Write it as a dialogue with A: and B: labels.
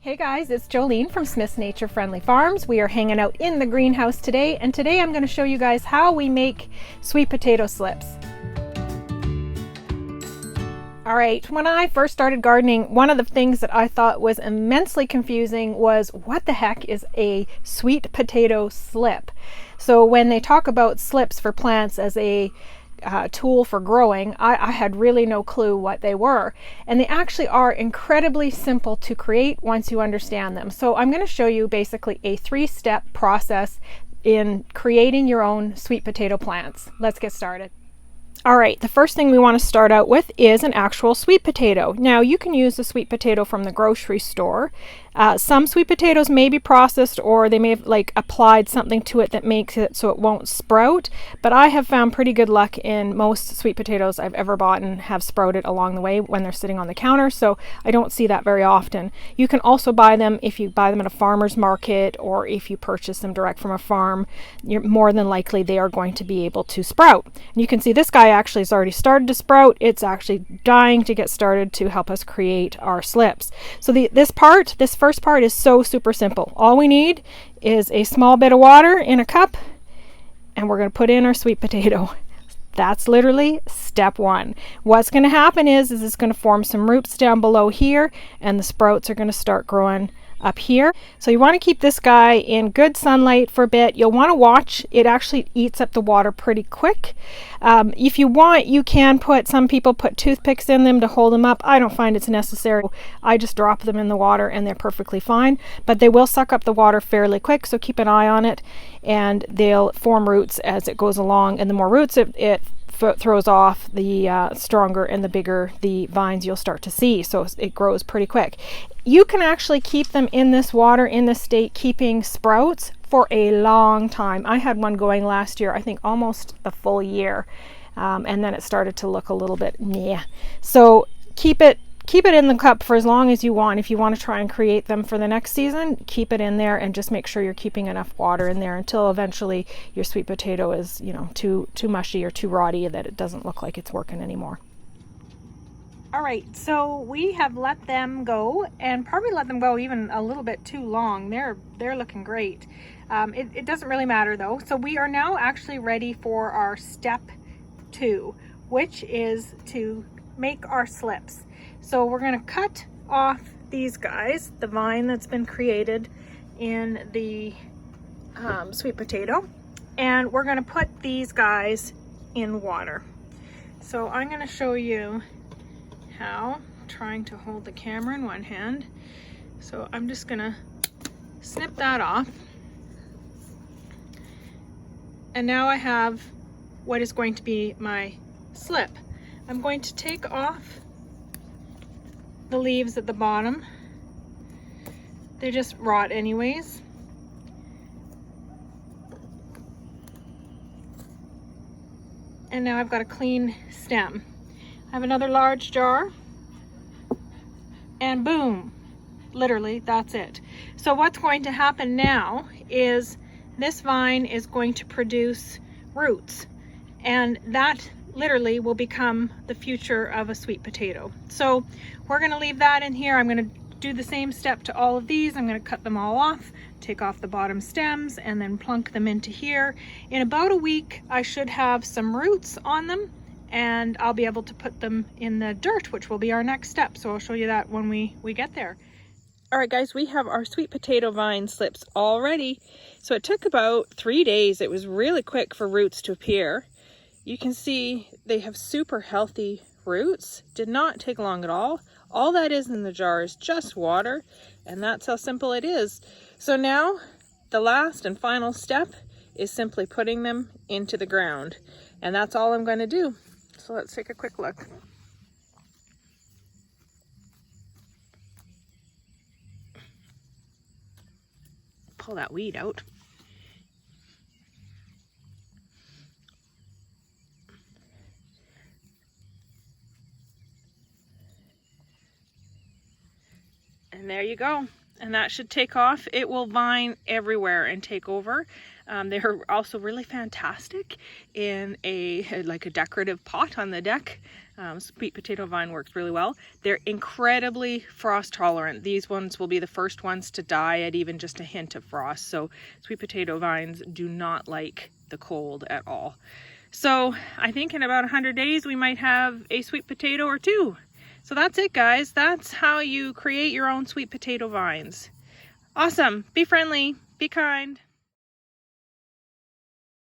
A: Hey guys, it's Jolene from Smith's Nature Friendly Farms. We are hanging out in the greenhouse today, and today I'm going to show you guys how we make sweet potato slips. Alright, when I first started gardening, one of the things that I thought was immensely confusing was what the heck is a sweet potato slip? So when they talk about slips for plants as a tool for growing, I had really no clue what they were, and they actually are incredibly simple to create once you understand them. So I'm going to show you basically a 3-step process in creating your own sweet potato plants. Let's get started. Alright, the first thing we want to start out with is an actual sweet potato. Now you can use the sweet potato from the grocery store. Some sweet potatoes may be processed, or they may have applied something to it that makes it so it won't sprout, but I have found pretty good luck in most sweet potatoes I've ever bought and have sprouted along the way when they're sitting on the counter, so I don't see that very often. You can also buy them if you buy them at a farmer's market, or if you purchase them direct from a farm. You're more than likely they are going to be able to sprout. And you can see this guy actually has already started to sprout. It's actually dying to get started to help us create our slips. So this first part is so super simple. All we need is a small bit of water in a cup, and we're going to put in our sweet potato. That's literally step one. What's going to happen is it's going to form some roots down below here, and the sprouts are going to start growing up here. So you want to keep this guy in good sunlight for a bit. You'll want to watch. It actually eats up the water pretty quick. If you want, you can some people put toothpicks in them to hold them up. I don't find it's necessary. I just drop them in the water and they're perfectly fine, but they will suck up the water fairly quick, so keep an eye on it, and they'll form roots as it goes along, and the more roots it throws off, the stronger and the bigger the vines you'll start to see. So it grows pretty quick. You can actually keep them in this water, in this state, keeping sprouts for a long time. I had one going last year, I think almost a full year, and then it started to look a little bit meh. So keep it in the cup for as long as you want. If you want to try and create them for the next season, keep it in there, and just make sure you're keeping enough water in there until eventually your sweet potato is, too mushy or too rotty that it doesn't look like it's working anymore. All right, so we have let them go, and probably let them go even a little bit too long. They're looking great. It doesn't really matter though. So we are now actually ready for our step 2, which is to make our slips. So we're going to cut off these guys, the vine that's been created in the sweet potato, and we're going to put these guys in water. So I'm going to show you how, trying to hold the camera in one hand. So I'm just going to snip that off. And now I have what is going to be my slip. I'm going to take off the leaves at the bottom. They just rot anyways. And now I've got a clean stem. I have another large jar, and boom, literally that's it. So what's going to happen now is this vine is going to produce roots, and that literally will become the future of a sweet potato. So we're going to leave that in here. I'm going to do the same step to all of these. I'm going to cut them all off, take off the bottom stems, and then plunk them into here. In about a week, I should have some roots on them, and I'll be able to put them in the dirt, which will be our next step. So I'll show you that when we get there. All right, guys, we have our sweet potato vine slips all ready. So it took about 3 days. It was really quick for roots to appear. You can see they have super healthy roots. Did not take long at all. All that is in the jar is just water, and that's how simple it is. So now the last and final step is simply putting them into the ground, and that's all I'm going to do. So let's take a quick look. Pull that weed out. And there you go. And that should take off. It will vine everywhere and take over.
B: They're also really fantastic in like a decorative pot on the deck. Sweet potato vine works really well. They're incredibly frost tolerant. These ones will be the first ones to die at even just a hint of frost. So sweet potato vines do not like the cold at all. So I think in about 100 days we might have a sweet potato or two. So that's it, guys. That's how you create your own sweet potato vines. Awesome. Be friendly. Be kind.